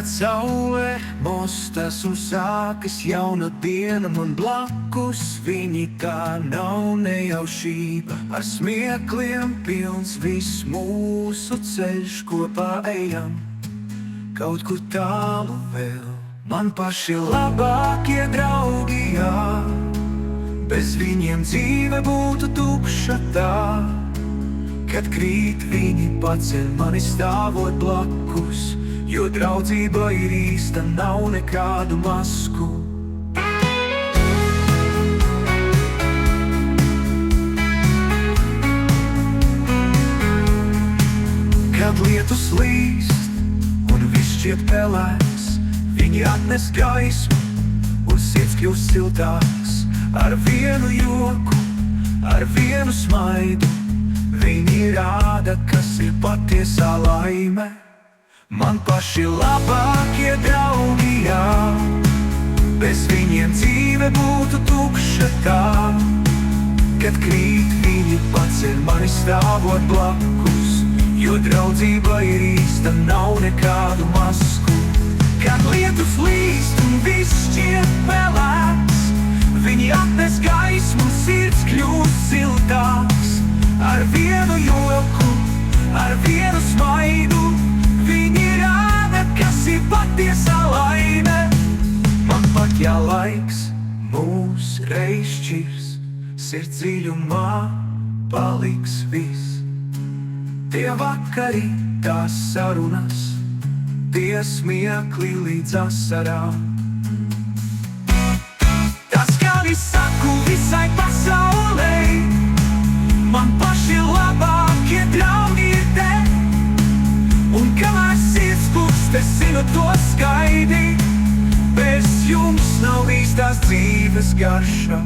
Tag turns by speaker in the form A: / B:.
A: Kad saule mostas un sākas jauna diena man blakus, viņi tā nav nejaušība, ar smiekliem pilns viss mūsu ceļš kopā ejam, kaut kur tālu vēl. Man paši labākie draugi, jā, bez viņiem dzīve būtu tukša tā. Kad krīt viņi paceļ mani stāvot blakus, jo draudzība ir īsta, nav nekādu masku. Kad lietus līst un viss šķiet pelēks, viņi atnes gaismu un sirds kļūst siltāks. Ar vienu joku, ar vienu smaidu, viņi rāda, kas ir patiesā laime. Man paši labākie draugi, jā, bez viņiem dzīve būtu tukša tā. Kad krīt viņi paceļ mani stāvot blakus, jo draudzība ir īsta, nav nekādu masku. Kad lietus līst un viss šķiet pelēks, viņi atnes gaismu un sirds kļūst siltāks. Ar vienu joku, ar vienu smaidu, viņi rāda, kas ir patiesā laime. Man pat ja laiks mūs reiz šķirs, sirds dziļumā paliks viss. Tie vakari, tās sarunas, tie smiekli līdz asarām. Tas, kā es saku visai pasaulē, man paši labākie draugi ir te. Un kamēr sirds kust, es zinu to skaidri, bez jums nav īstās dzīves garša.